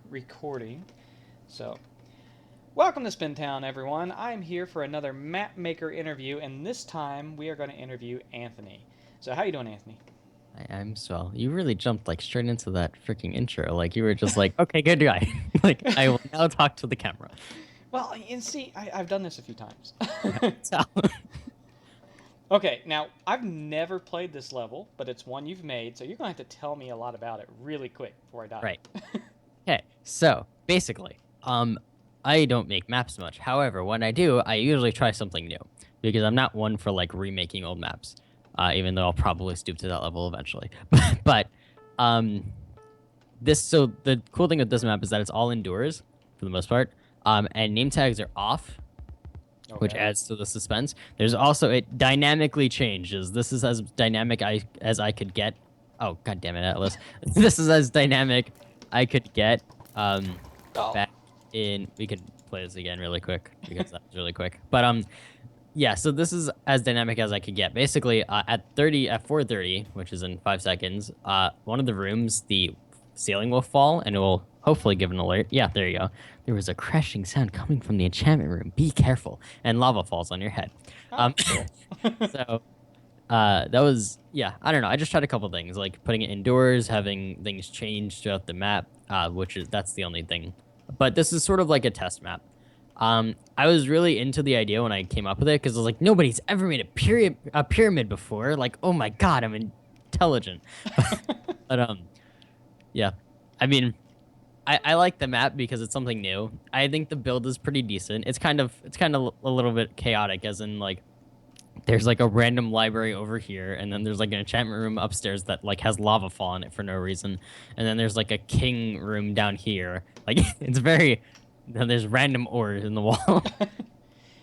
recording. So, welcome to Spintown, everyone. I'm here for another map maker interview, and this time we are going to interview Anthony. So, how you doing, Anthony? I'm swell. You really jumped like straight into that freaking intro. Like you were just like, okay, good guy. Like I will now talk to the camera. Well, and see, I've done this a few times. Yeah. So, Okay, now I've never played this level, but it's one you've made, so you're going to have to tell me a lot about it really quick before I die. right. Okay. So basically, I don't make maps much. However, when I do, I usually try something new because I'm not one for like remaking old maps. Even though I'll probably stoop to that level eventually. But um, the cool thing with this map is that it's all indoors for the most part. And name tags are off, which Okay. adds to the suspense. There's also it dynamically changes. This is as dynamic as I could get. Oh god damn it, Atlas! This is as dynamic I could get. Oh. Back in we could play this again really quick because that was really quick. But yeah. So this is as dynamic as I could get. Basically, at 4:30, which is in 5 seconds, one of the rooms the ceiling will fall and it will hopefully give an alert. Yeah, there you go. There was a crashing sound coming from the enchantment room. Be careful. And lava falls on your head. Oh, Um, cool. so that was yeah. I don't know. I just tried a couple things like putting it indoors, having things change throughout the map, which is that's the only thing. But this is sort of like a test map. I was really into the idea when I came up with it because I was like, nobody's ever made a pyramid before. Like, oh my god, I'm intelligent. But yeah. I mean, I like the map because it's something new. I think the build is pretty decent. It's kind of a little bit chaotic, as in like there's like a random library over here, and then there's like an enchantment room upstairs that like has lava fall in it for no reason, and then there's like a king room down here. Like it's very then there's random ores in the wall.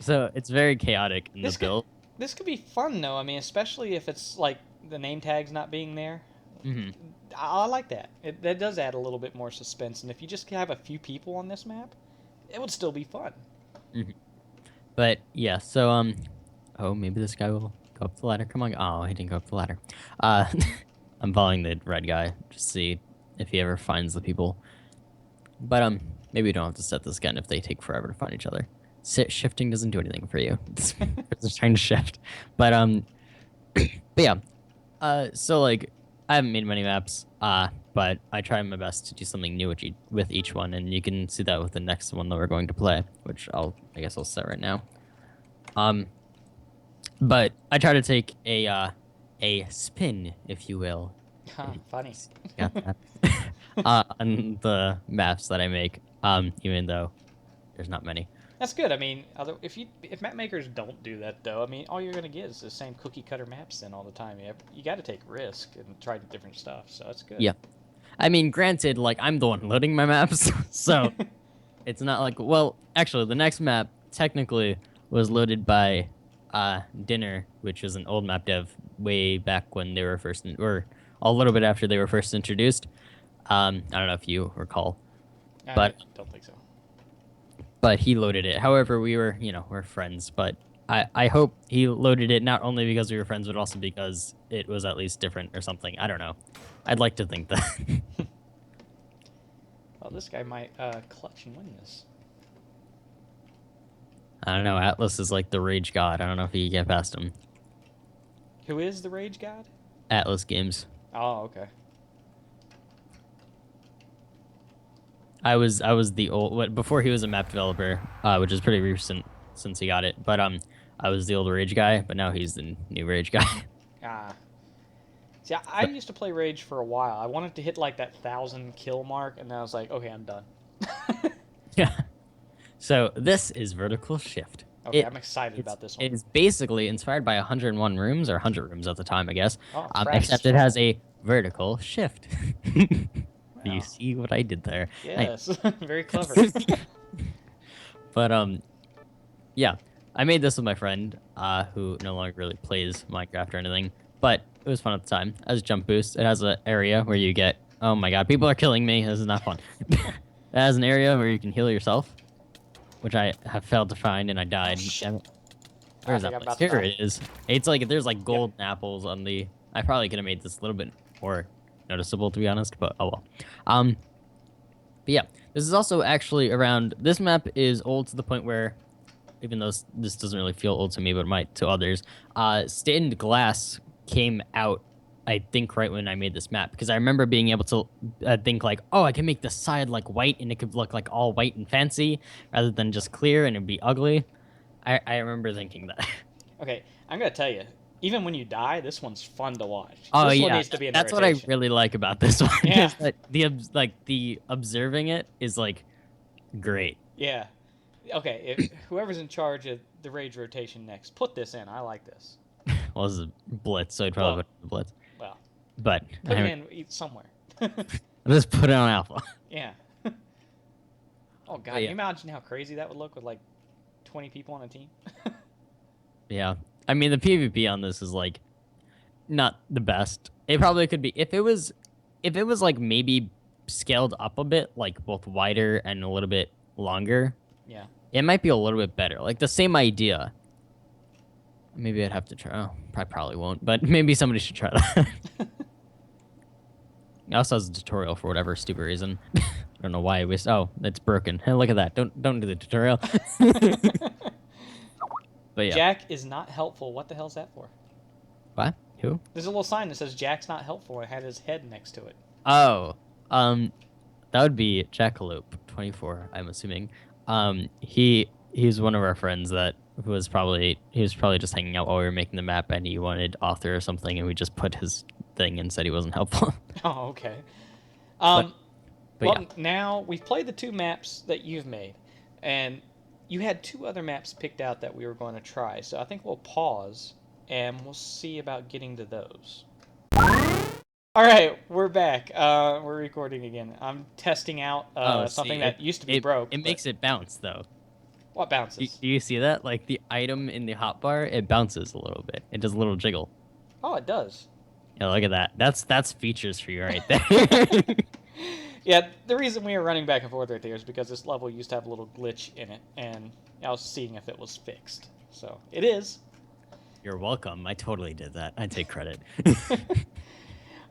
So it's very chaotic in the this could build. this could be fun though. I mean, especially if it's like the name tags not being there. Hmm. I like that. That does add a little bit more suspense. And if you just have a few people on this map, it would still be fun. Hmm. But yeah, so oh, maybe this guy will go up the ladder. Come on. Oh, he didn't go up the ladder. Uh, I'm following the red guy just to see if he ever finds the people. But maybe we don't have to set this gun if they take forever to find each other. Shifting doesn't do anything for you. It's just trying to shift. But but yeah. So like I haven't made many maps. But I try my best to do something new with each one, and you can see that with the next one that we're going to play, which I guess I'll set right now. Um, but I try to take a spin, if you will. Huh, funny. Got that. On the maps that I make. Even though there's not many. That's good. I mean, if map makers don't do that though, I mean, all you're gonna get is the same cookie cutter maps then all the time. You got to take risk and try different stuff. So that's good. Yeah. I mean, granted, like I'm the one loading my maps, so it's not like well, actually, the next map technically was loaded by Dinner, which was an old map dev way back when they were or a little bit after they were first introduced. I don't know if you recall, I but don't think so. he loaded it. However, we're friends, but I hope he loaded it not only because we were friends, but also because it was at least different or something. I don't know. I'd like to think that. Well, this guy might clutch and win this. I don't know. Atlas is like the rage god. I don't know if you can get past him. Who is the Rage God? Atlas Games. Oh, okay. I was the old before he was a map developer, which is pretty recent since he got it. But I was the old rage guy, but now he's the new rage guy. Ah. See, I used to play Rage for a while. I wanted to hit like that 1,000 kill mark, and then I was like, okay, I'm done. Yeah. So this is Vertical Shift. Okay, I'm excited about this It one. is basically inspired by 101 rooms or 100 rooms at the time, I guess. Oh, it's Except fast. it has a vertical shift. Do you Wow. see what I did there? Yes, very clever. But yeah, I made this with my friend, who no longer really plays Minecraft or anything, but it was fun at the time. As a jump boost, it has an area where you get. Oh my god, people are killing me. This is not fun. It has an area where you can heal yourself, which I have failed to find, and I died. Shit. Damn it. I Where is think that I'm place? about to Here die. it is. It's like there's like golden apples on the. I probably could have made this a little bit more noticeable, to be honest, but oh well. Um, But yeah, this is also actually around. This map is old to the point where, even though this doesn't really feel old to me, but it might to others, stained glass came out, I think, right when I made this map, because I remember being able to think like, oh, I can make the side like white and it could look like all white and fancy rather than just clear and it'd be ugly. I remember thinking that. Okay, I'm gonna tell you, even when you die, this one's fun to watch. Oh This one yeah, needs to be in the that's what I rotation. really like about this one Yeah, is that the observing it is like great. yeah. Okay, whoever's in charge of the rage rotation next, put this in. I like this. Well, this is Blitz, so I'd probably Well, put it in Blitz, well, but put it in somewhere. I'll just put it on Alpha. Yeah. Oh God, But can you yeah, imagine how crazy that would look with like 20 people on a team? yeah. I mean, the PvP on this is like not the best. It probably could be if it was like maybe scaled up a bit, like both wider and a little bit longer. Yeah. It might be a little bit better. Like the same idea. Maybe I'd have to try. Oh, I probably won't, but maybe somebody should try that. It also has a tutorial for whatever stupid reason. I don't know why I waste. Oh, it's broken. Hey, look at that. Don't do the tutorial. But yeah. Jack is not helpful. What the hell's that for? What? Who? There's a little sign that says Jack's not helpful. It had his head next to it. Oh, that would be Jackalope 24. I'm assuming. He's one of our friends that he was probably just hanging out while we were making the map, and he wanted author or something, and we just put his thing and said he wasn't helpful. Oh, okay. but Um, but well, yeah. now we've played the two maps that you've made, and you had two other maps picked out that we were going to try. So I think we'll pause and we'll see about getting to those. All right, we're back. We're recording again. I'm testing out Oh, something see, that used to be broke. it but makes it bounce though. what bounces? Do you see that? Like the item in the hotbar, it bounces a little bit. It does a little jiggle. Oh, it does. Yeah, look at that. That's features for you right there. Yeah, the reason we were running back and forth right there is because this level used to have a little glitch in it, and I was seeing if it was fixed. So it is. You're welcome. I totally did that. I take credit.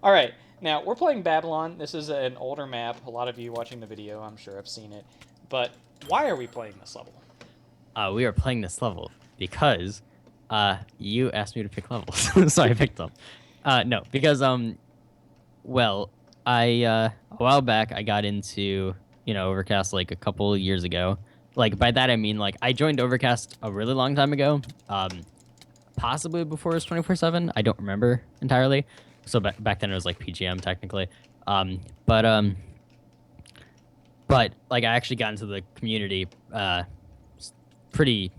All right, now we're playing Babylon. This is an older map. A lot of you watching the video, I'm sure, have seen it. But why are we playing this level? We are playing this level because you asked me to pick levels, so I picked them. No, because well, I a while back I got into Overcast like a couple years ago. Like by that I mean like I joined Overcast a really long time ago. Possibly before it was 24/7. I don't remember entirely. So back then it was like PGM technically. Um, but um, but like I actually got into the community pretty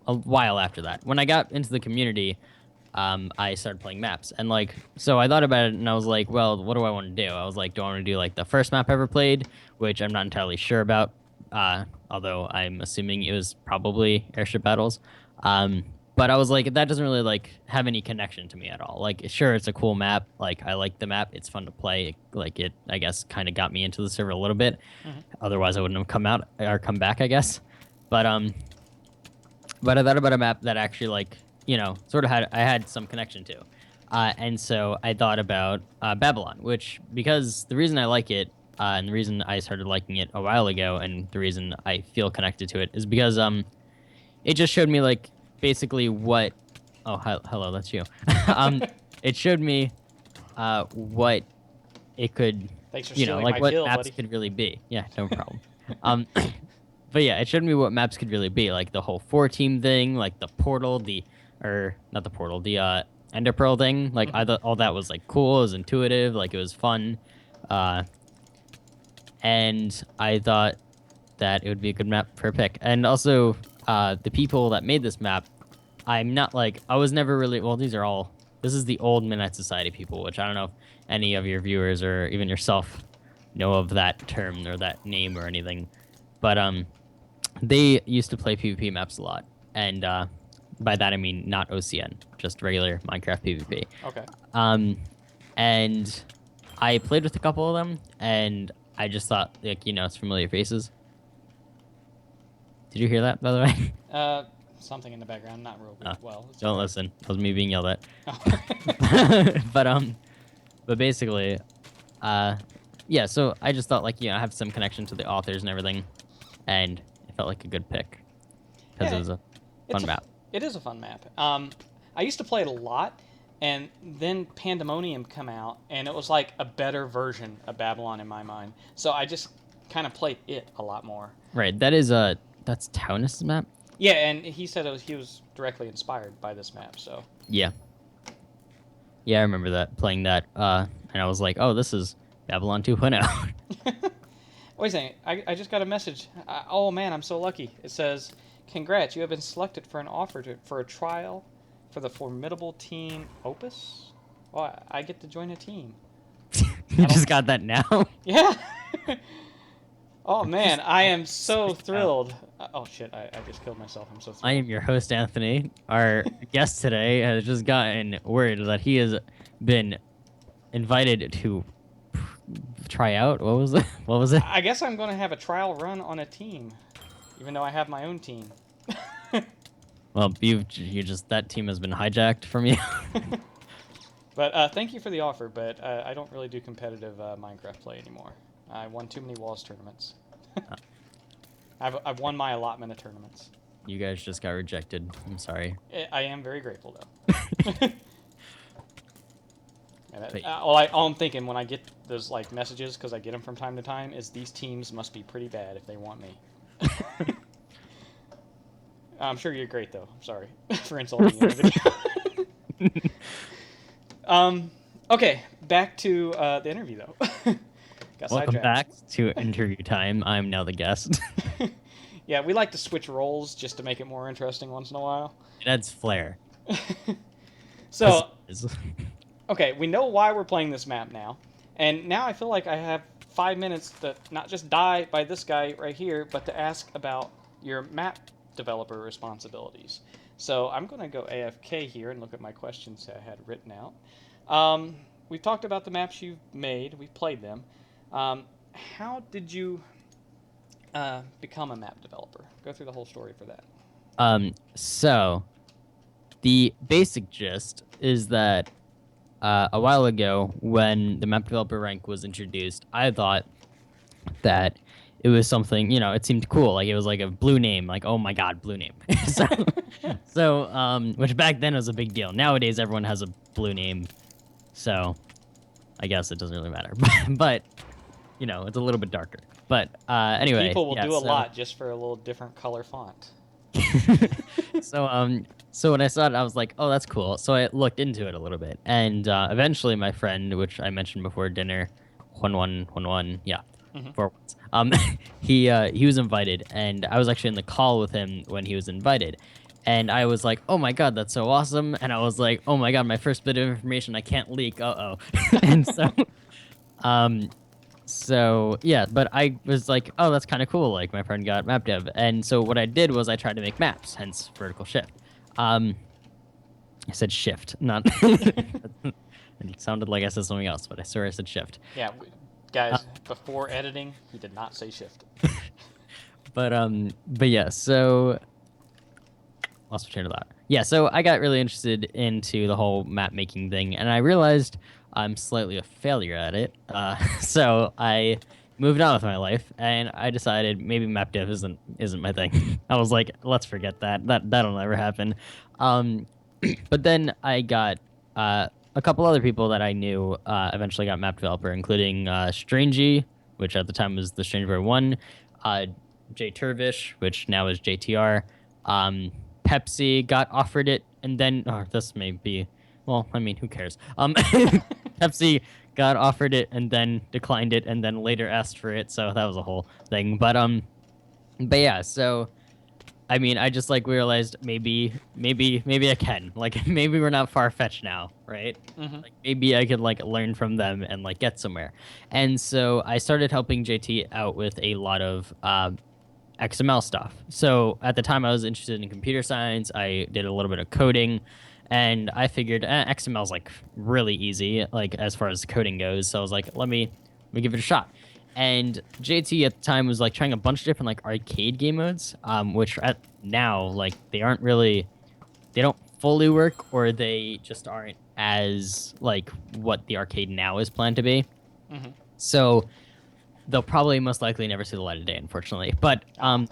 a while after that. When I got into the community, I started playing maps, and like so I thought about it, and I was like, well, what do I want to do? I was like, do I want to do like the first map I ever played, which I'm not entirely sure about, although I'm assuming it was probably Airship Battles. But I was like, that doesn't really like have any connection to me at all. Like, sure, it's a cool map. Like, I like the map. It's fun to play. It, I guess, kind of got me into the server a little bit. Mhm. Otherwise, I wouldn't have come out or come back, I guess. But but I thought about a map that actually like sort of I had some connection to, and so I thought about Babylon, which because the reason I like it and the reason I started liking it a while ago, and the reason I feel connected to it is because it just showed me like basically what. Oh, hello, that's you. It showed me what it could, Thanks for stealing like my what kill, maps buddy. could really be. Yeah, no problem. um, but yeah, it showed me what maps could really be, like the whole 4-team thing, like the portal, or not the portal, the Ender Pearl thing. Like I thought all that was like cool, it was intuitive, like it was fun, and I thought that it would be a good map for a pick. And also, the people that made this map, I'm not like I was never really well. This is the old Midnight Society people, which I don't know if any of your viewers or even yourself know of that term or that name or anything, but they used to play PvP maps a lot, and by that I mean not OCN, just regular Minecraft PvP. Okay. And I played with a couple of them, and I just thought like it's familiar faces. Did you hear that, by the way? Something in the background, not real well. It's Don't okay. listen. That was me being yelled at. Oh. but but basically, yeah, so I just thought like, I have some connection to the authors and everything, and it felt like a good pick because it Yeah, was a it's fun a map. it is a fun map. I used to play it a lot, and then Pandemonium come out, and it was like a better version of Babylon in my mind. So I just kind of played it a lot more. Right, that's Taunus' map. Yeah, and he said he was directly inspired by this map. So Yeah, yeah, I remember that playing that, and I was like, oh, this is Babylon 2.0. wait a second, I just got a message. Oh man, I'm so lucky. It says, "Congrats, you have been selected for an offer for a trial for the formidable team Opus." Well, I get to join a team. You I don't. just got that now. Yeah. Oh Just man, I am so switched out. thrilled. Oh shit, I just killed myself. I'm so I thrilled. am your host, Anthony. Our guest today has just gotten word that he has been invited to try out. What was it? What was it? I guess I'm going to have a trial run on a team, even though I have my own team. Well, you just that team has been hijacked from you. But thank you for the offer, but I don't really do competitive Minecraft play anymore. I won too many Walls tournaments. I've won my allotment of tournaments. You guys just got rejected. I'm sorry. I am very grateful, though. But All I'm thinking when I get those like messages, because I get them from time to time, is these teams must be pretty bad if they want me. I'm sure you're great, though. I'm sorry for insulting you in the video. Okay, back to the interview, though. Got welcome sidetracked. back to interview time. I'm now the guest. Yeah, we like to switch roles just to make it more interesting once in a while. It adds flair. So, Is- okay, we know why we're playing this map now. And now I feel like I have 5 minutes to not just die by this guy right here, but to ask about your map developer responsibilities. So I'm going to go AFK here and look at my questions I had written out. We've talked about the maps you've made. We've played them. How did you become a map developer? Go through the whole story for that. so the basic gist is that a while ago, when the map developer rank was introduced, I thought that it was something, it seemed cool. Like it was like a blue name, like, oh my God, blue name. Which back then was a big deal. Nowadays, everyone has a blue name. So I guess it doesn't really matter. But it's a little bit darker. But anyway, People will yeah, do a lot just for a little different color font. so when I saw it, I was like, oh, that's cool. So I looked into it a little bit, and eventually, my friend, which I mentioned before dinner, Juan, yeah, Mhm. for once, he was invited, and I was actually in the call with him when he was invited, and I was like, oh my God, that's so awesome, and I was like, oh my God, my first bit of information I can't leak, and um, so yeah, but I was like, oh, that's kind of cool. Like my friend got map dev, and so what I did was I tried to make maps, hence vertical shift. Um, I said shift, not. It sounded like I said something else, but I swear I said shift. Yeah, Uh, guys, before editing, he did not say shift. but yeah, so lost my train of thought. Yeah, so I got really interested into the whole map making thing, and I realized I'm slightly a failure at it. So I moved on with my life, and I decided maybe map dev isn't my thing. I was like, let's forget that. That'll never happen. Um, but then I got a couple other people that I knew eventually got map developer, including Strangey, which at the time was the Strange Boy One, uh, J Turvish, which now is JTR. Um, Pepsi got offered it, and then this may be, well, I mean, who cares? Pepsi got offered it and then declined it, and then later asked for it. So that was a whole thing. But yeah, so I mean, I just like realized maybe I can. Like maybe we're not far fetched now, right? Hmm. Like maybe I could like learn from them and like get somewhere. And so I started helping JT out with a lot of XML stuff. So at the time I was interested in computer science. I did a little bit of coding, and I figured XML is like really easy, like as far as coding goes. So I was like, let me give it a shot. And JT at the time was like trying a bunch of different like arcade game modes, which at now like they don't fully work, or they just aren't as like what the arcade now is planned to be. Hmm. So they'll probably most likely never see the light of day, unfortunately. But Ah,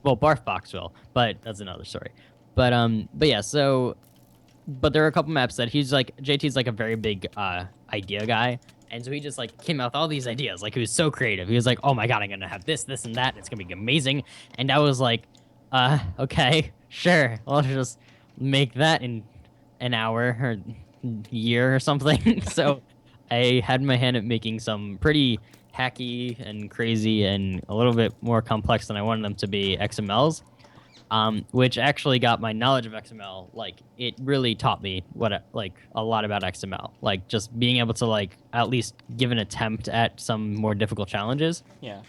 well, Barf Box will, but that's another story. But yeah, so but there are a couple maps that he's like JT's like a very big idea guy. And so he just like came out with all these ideas. Like he was so creative. He was like, "Oh my god, I'm gonna have this, and that. And it's gonna be amazing." And I was like, okay, sure. I'll just make that in an hour or year or something." So I had my hand at making some pretty hacky and crazy and a little bit more complex than I wanted them to be XMLs, which actually got my knowledge of XML. Like it really taught me like a lot about XML. Like just being able to like at least give an attempt at some more difficult challenges. yeah.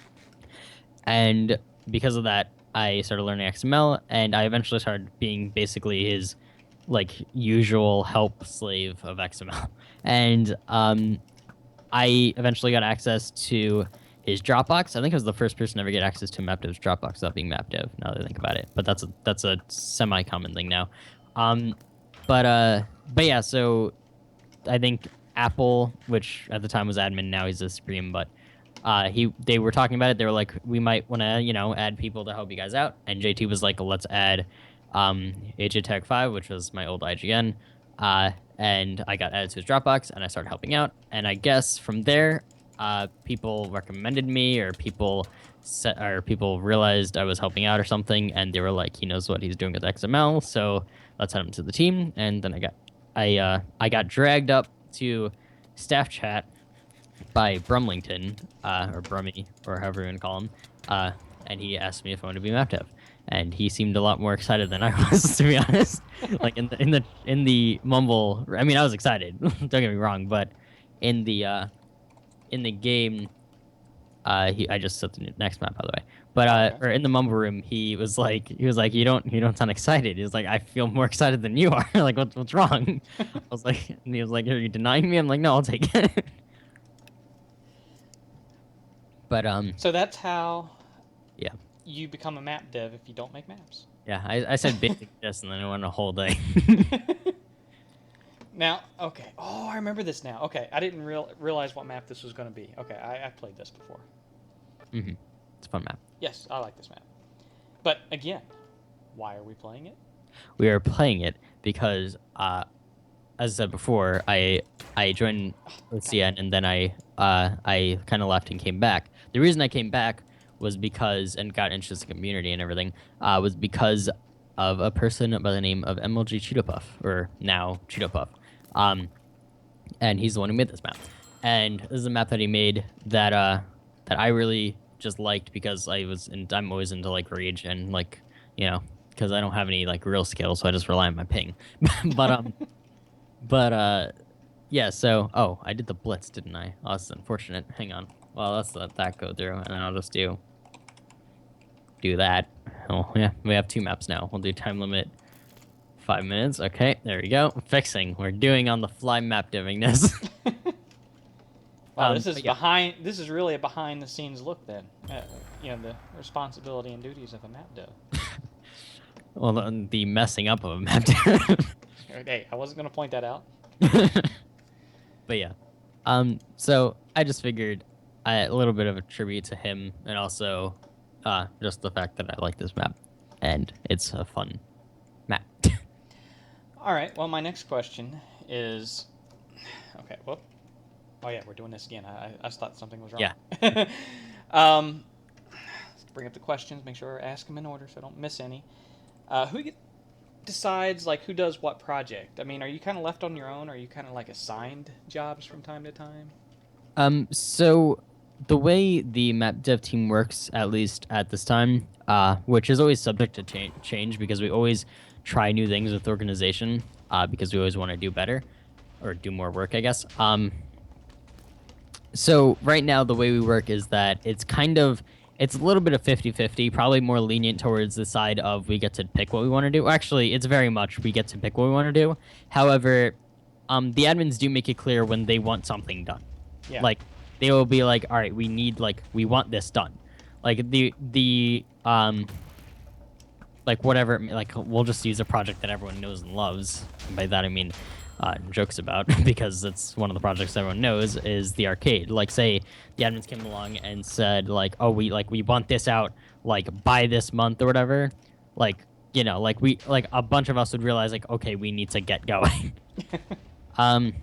And because of that, I started learning XML, and I eventually started being basically his like usual help slave of XML. And I eventually got access to his Dropbox. I think I was the first person to ever get access to MapDev's Dropbox without being MapDev. Now that I think about it, but that's a semi-common thing now. Um, but yeah, so I think Apple, which at the time was admin, now he's a Supreme, but they were talking about it. They were like, we might want to add people to help you guys out, and JT was like, let's add AJ 5, which was my old IGN, and I got added to his Dropbox, and I started helping out. And I guess from there, people recommended me, or people realized I was helping out or something, and they were like, he knows what he's doing with XML, so let's add him to the team. And then I got dragged up to staff chat by Brumlington, or Brummy, or however you want to call him, and he asked me if I wanted to be map dev, and he seemed a lot more excited than I was, to be honest. Like in the mumble, I mean, I was excited. Don't get me wrong, but in the game, I just set the next map, by the way. But Oh, okay. or in the mumble room, he was like, you don't sound excited. He was like, I feel more excited than you are. Like, what's wrong? I was like, and he was like, are you denying me? I'm like, no, I'll take it. But So that's how yeah, you become a map dev if you don't make maps. yeah. I said basic this, and then I went a whole day. Now, okay. Oh, I remember this now. Okay, I didn't realize what map this was going to be. Okay, I've played this before. It's a fun map. Yes, I like this map. But again, why are we playing it? We are playing it because, as I said before, I joined OCN, and then I kind of left and came back. The reason I came back was because, and got interested in the community and everything, was because of a person by the name of MLG Cheeto Puff, or now Cheeto Puff. Um, and he's the one who made this map. And this is a map that he made that I really just liked, because I'm always into like rage and like, because I don't have any like real skills, so I just rely on my ping. but but yeah. So I did the blitz, didn't I? Oh, that's unfortunate. Hang on. Well, let's let that go through, and then I'll just do that. Oh yeah, we have two maps now. We'll do time limit 5 minutes. Okay, there we go. Fixing. We're doing on the fly map deving this. Wow, this is But yeah. behind. This is really a behind-the-scenes look then. The responsibility and duties of a map dev. Well, the messing up of a map dev. Hey, I wasn't going to point that out. But yeah. So I just figured a little bit of a tribute to him, and also just the fact that I like this map, and it's a fun map. All right. Well, my next question is, okay. Well, oh yeah, we're doing this again. I just thought something was wrong. Yeah. Let's bring up the questions. Make sure I ask them in order so I don't miss any. Who decides like who does what project? I mean, are you kind of left on your own? Or are you kind of like assigned jobs from time to time? So the way the map dev team works, at least at this time, which is always subject to change, because we always try new things with the organization, because we always want to do better or do more work, I guess. So right now, the way we work is that it's a little bit of 50-50, probably more lenient towards the side of we get to pick what we want to do. Actually, it's very much we get to pick what we want to do. However, the admins do make it clear when they want something done. Yeah. Like, they will be like, all right, we want this done. Like like whatever, like we'll just use a project that everyone knows and loves. And by that I mean, jokes about because it's one of the projects everyone knows is the arcade. Like, say the admins came along and said like, "Oh, we want this out like by this month or whatever." Like, like a bunch of us would realize like, okay, we need to get going. um,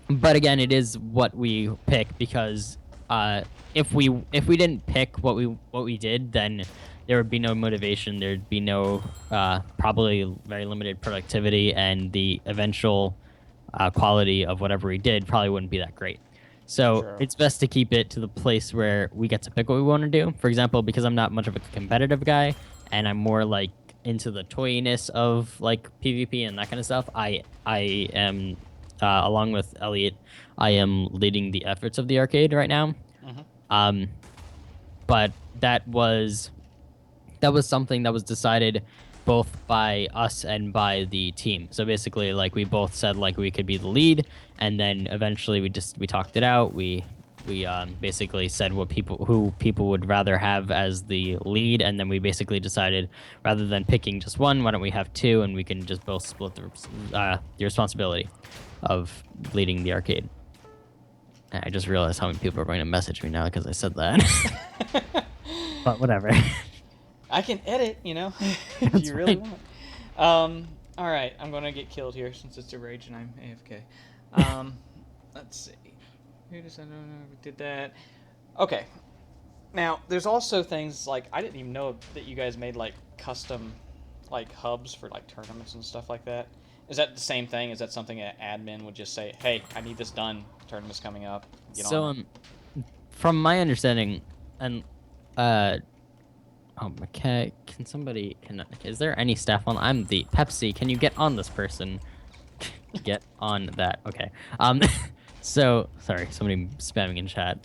but again, it is what we pick because if we didn't pick what we did, then there would be no motivation. There'd be no probably very limited productivity, and the eventual quality of whatever we did probably wouldn't be that great. So True. it's best to keep it to the place where we get to pick what we want to do. For example, because I'm not much of a competitive guy, and I'm more like into the toyness of like PvP and that kind of stuff. I am along with Elliot, I am leading the efforts of the arcade right now. Hmm. Um, but that was something that was decided both by us and by the team. So basically, like we both said, like we could be the lead, and then eventually we talked it out. We basically said who people would rather have as the lead, and then we basically decided rather than picking just one, why don't we have two, and we can just both split the responsibility of leading the arcade. And I just realized how many people are going to message me now because I said that. But whatever. I can edit, if That's you really fine. want. All right, I'm gonna get killed here since it's a rage and I'm AFK. Let's see. Who does I know who did that? Okay. Now, there's also things like I didn't even know that you guys made like custom like hubs for like tournaments and stuff like that. Is that the same thing? Is that something an admin would just say, "Hey, I need this done. Tournament's coming up. Get on So it." from my understanding, and uh, oh, okay, is there any staff on? I'm the Pepsi. Can you get on this person? Get on that. Okay. Um, so sorry, somebody spamming in chat.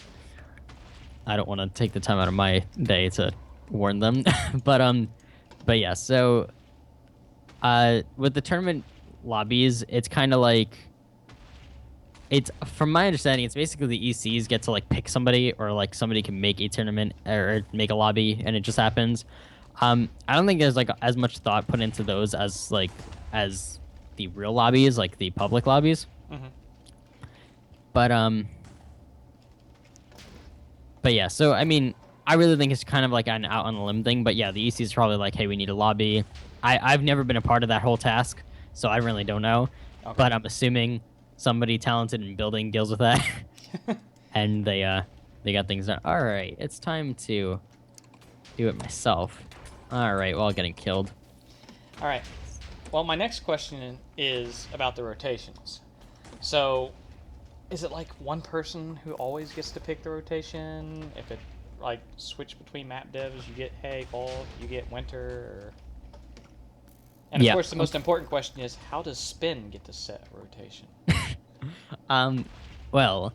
I don't want to take the time out of my day to warn them, but but yeah. So with the tournament lobbies, it's kind of like it's from my understanding, it's basically the ECs get to like pick somebody or like somebody can make a tournament or make a lobby and it just happens. I don't think there's like as much thought put into those as the real lobbies, like the public lobbies. Hmm. But but yeah, so I mean, I really think it's kind of like an out on a limb thing. But yeah, the EC is probably like, hey, we need a lobby. I've never been a part of that whole task, so I really don't know. Okay. But I'm assuming somebody talented in building deals with that, and they got things done. All right, it's time to do it myself. All right, while getting killed. All right. Well, my next question is about the rotations. So, is it like one person who always gets to pick the rotation? If it like switch between map devs, you get hay, fall, you get winter. And of Yeah. course, the most important question is how does Spin get to set rotation? Um, well,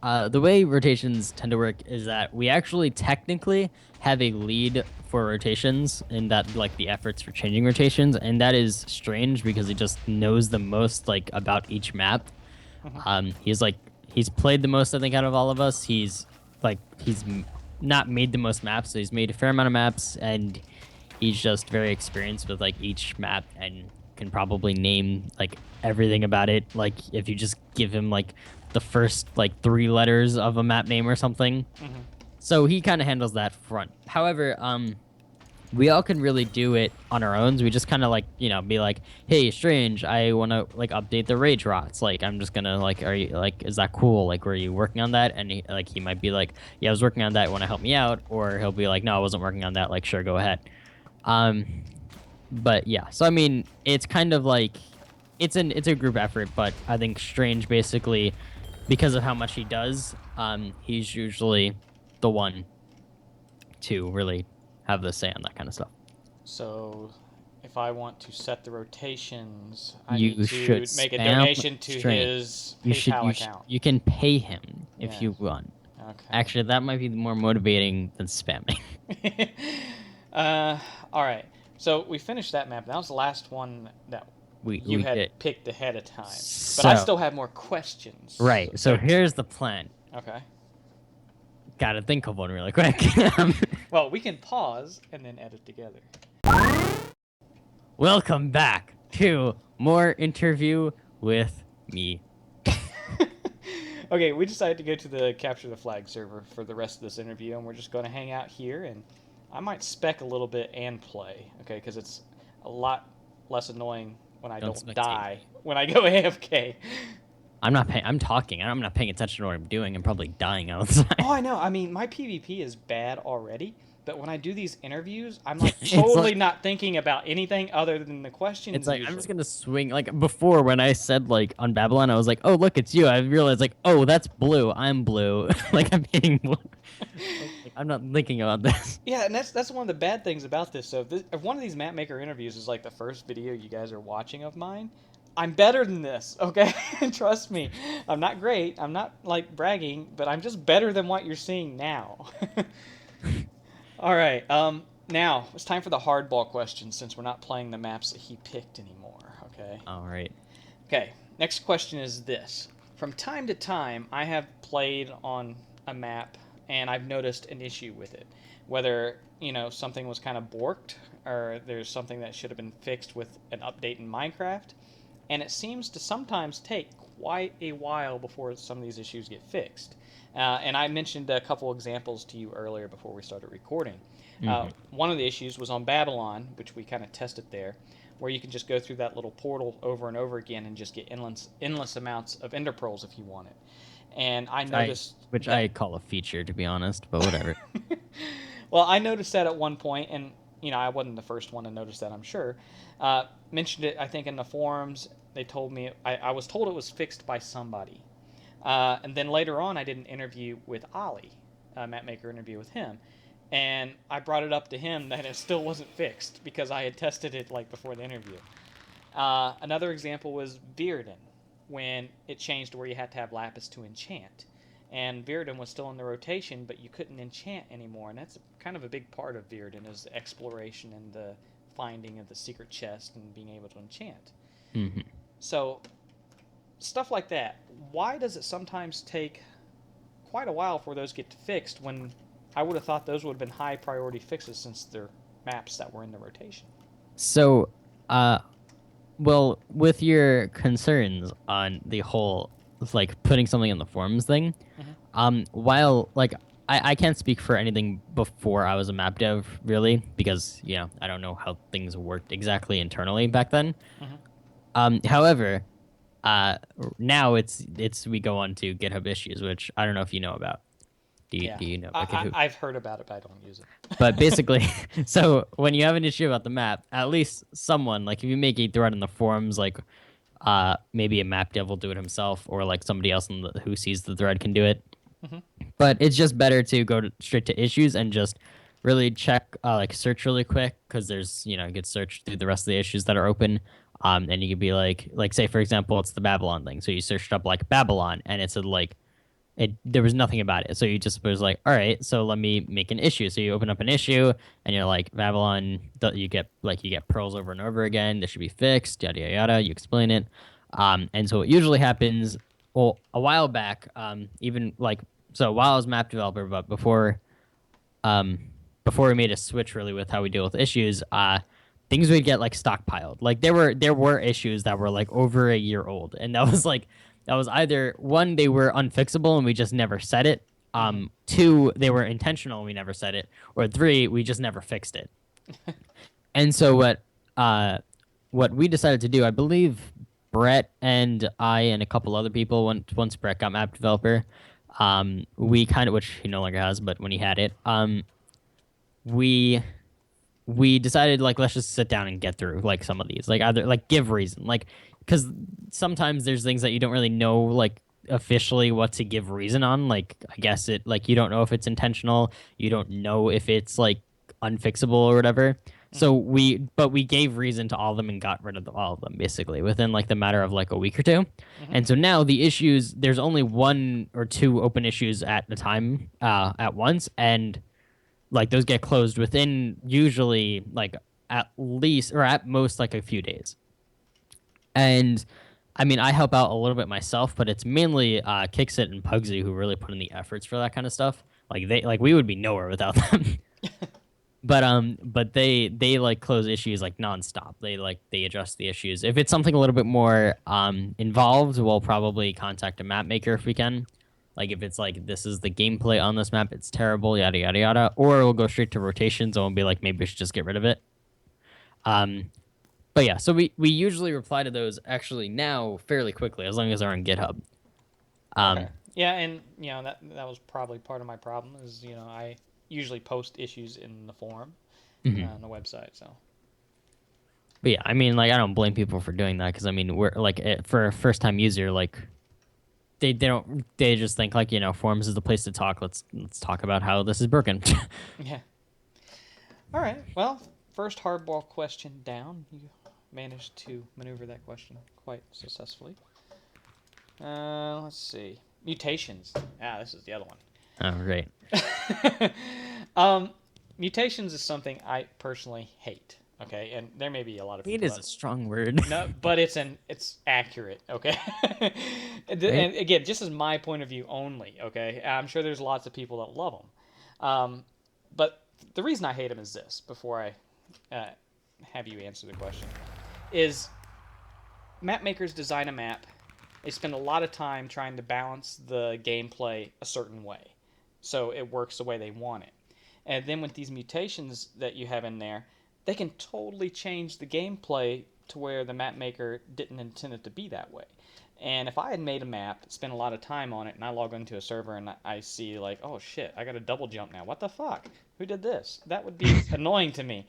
the way rotations tend to work is that we actually technically have a lead for rotations in that like the efforts for changing rotations, and that is strange because he just knows the most like about each map. Hmm. He's played the most I think out of all of us. He's not made the most maps, so he's made a fair amount of maps, and he's just very experienced with like each map and can probably name like everything about it. Like if you just give him like the first like three letters of a map name or something. Hmm. So he kind of handles that front. However, we all can really do it on our own. We just kind of like, be like, hey, Strange, I want to like update the rage rots. Like, I'm just gonna like, are you like, is that cool? Like, were you working on that? And he might be like, yeah, I was working on that. Want to help me out? Or he'll be like, no, I wasn't working on that. Like, sure, go ahead. Um, but yeah, so I mean, it's kind of like it's a group effort, but I think Strange basically, because of how much he does, he's usually the one to really have the say on that kind of stuff. So, if I want to set the rotations, I need You should to make a spam donation to Strange. his PayPal account. You can pay him if Yeah. you want. Okay. Actually, that might be more motivating than spamming. uh, all right. So we finished that map. That was the last one that you We had did. picked ahead of time. But I So still have more questions. right. So here's the plan. Okay. Gotta think of one really quick. Well, we can pause and then edit together. Welcome back to more interview with me. Okay, we decided to go to the Capture the Flag server for the rest of this interview, and we're just going to hang out here, and I might spec a little bit and play, okay, because it's a lot less annoying when I Don't don't spectate die me. when I go AFK. I'm not paying. I'm talking. I'm not paying attention to what I'm doing. I'm probably dying all the time. Oh, I know. I mean, my PvP is bad already, but when I do these interviews, I'm like It's totally like not thinking about anything other than the it's questions like I'm just usually. gonna swing. Like before, when I said like on Babylon, I was like, "Oh, look, it's you." I realized like, "Oh, that's blue. I'm blue." Like I'm hitting blue. Like, I'm not thinking about this. Yeah, and that's one of the bad things about this. So if one of these map maker interviews is like the first video you guys are watching of mine, I'm better than this, okay? Trust me. I'm not great. I'm not like bragging, but I'm just better than what you're seeing now. All right. Now it's time for the hardball question since we're not playing the maps that he picked anymore, okay? All right. Okay. Next question is this. From time to time, I have played on a map and I've noticed an issue with it. Whether, something was kind of borked or there's something that should have been fixed with an update in Minecraft. And it seems to sometimes take quite a while before some of these issues get fixed. And I mentioned a couple examples to you earlier before we started recording. Hmm. One of the issues was on Babylon, which we kind of tested there, where you can just go through that little portal over and over again and just get endless amounts of ender pearls if you want it. And I I noticed which that. I call a feature to be honest, but whatever. Well, I noticed that at one point, and I wasn't the first one to notice that. I'm sure. Mentioned it, I think, in the forums. They told me I was told it was fixed by somebody, and then later on, I did an interview with Ollie, a map maker interview with him, and I brought it up to him that it still wasn't fixed because I had tested it like before the interview. Another example was Viridin, when it changed to where you had to have Lapis to enchant. And Viridin was still in the rotation, but you couldn't enchant anymore. And that's kind of a big part of Viridin is the exploration and the finding of the secret chest and being able to enchant. Hmm. So, stuff like that. Why does it sometimes take quite a while for those get fixed when I would have thought those would have been high priority fixes since they're maps that were in the rotation? So, uh, well, with your concerns on the whole like putting something in the forums thing, Mm-hmm. while like I can't speak for anything before I was a map dev really because I don't know how things worked exactly internally back then. Mm-hmm. However, uh, now it's we go on to GitHub issues, which I don't know if you know about. Yeah. Do you know about I, GitHub? I've heard about it, but I don't use But it. basically, so when you have an issue about the map, at least someone like if you make a thread in the forums, like maybe a map dev will do it himself, or like somebody else who sees the thread can do it. Mm-hmm. But it's just better to go straight to issues and just really check, like search really quick because there's you could search through the rest of the issues that are open. And you could be like say for example it's the Babylon thing, so you searched up like Babylon and it said like there was nothing about it. So you just was like, all right, so let me make an issue. So you open up an issue and you're like, Babylon, you get pearls over and over again. This should be fixed, yada yada yada. You explain it. And so what usually happens, well, a while back, even like so while I was map developer, but um before we made a switch really with how we deal with issues, things would get like stockpiled. Like there were issues that were like over a year old, and that was either one they were unfixable and we just never said it. Mm-hmm. Two they were intentional and we never said it, or three we just never fixed it. And so what we decided to do, I believe Brett and I and a couple other people once Brett got map developer, we kind of which he no longer has, but when he had it, we we decided like let's just sit down and get through like some of these like either like give reason like because sometimes there's things that you don't really know like officially what to give reason on, like I guess it like you don't know if it's intentional, you don't know if it's like unfixable or whatever. Mm-hmm. So we gave reason to all of them and got rid of all of them basically within like the matter of like a week or two. Mm-hmm. And so now the issues, there's only one or two open issues at a time, at once, and like those get closed within usually like at least or at most like a few days. And I mean, I help out a little bit myself, but it's mainly Kixit and Pugsy who really put in the efforts for that kind of stuff. Like we would be nowhere without them. but they like close issues like nonstop. They adjust the issues. If it's something a little bit more involved, we'll probably contact a map maker if we can. Like if it's like this is the gameplay on this map, it's terrible, yada yada yada. Or we'll go straight to rotations and we'll be like maybe we should just get rid of it. Um, but yeah, so we usually reply to those actually now fairly quickly as long as they're on GitHub. Okay. Um, Yeah, and that was probably part of my problem is I usually post issues in the forum mhm. on the website. So But yeah, I mean, like I don't blame people for doing that because I mean, we're like for a first time user, like they just think like forums is the place to talk. Let's talk about how this is broken. yeah. All right. Well, first hardball question down. You managed to maneuver that question quite successfully. Let's see. Mutations. Ah, this is the other one. Oh, great. um, mutations is something I personally hate. Okay, and there may be a lot of Hate people is that a strong word. no, but it's accurate. Okay, and Right? again, just as my point of view only. Okay, I'm sure there's lots of people that love them, but the reason I hate them is this. Before I have you answer the question, is map makers design a map. They spend a lot of time trying to balance the gameplay a certain way so it works the way they want it. And then with these mutations that you have in there, they can totally change the gameplay to where the map maker didn't intend it to be that way. And if I had made a map, spent a lot of time on it, and I log into a server and I see like, oh shit, I got a double jump now. What the fuck? Who did this? That would be annoying to me.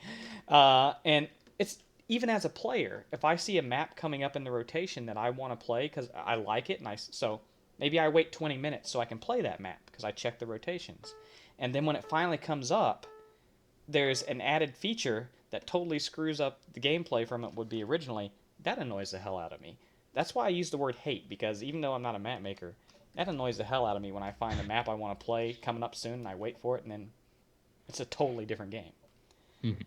And it's even as a player, if I see a map coming up in the rotation that I want to play because I like it, so maybe I wait 20 minutes so I can play that map because I check the rotations, and then when it finally comes up, there's an added feature that totally screws up the gameplay from it would be originally. That annoys the hell out of me. That's why I use the word hate, because even though I'm not a map maker, that annoys the hell out of me when I find a map I want to play coming up soon and I wait for it and then it's a totally different game. Mhm.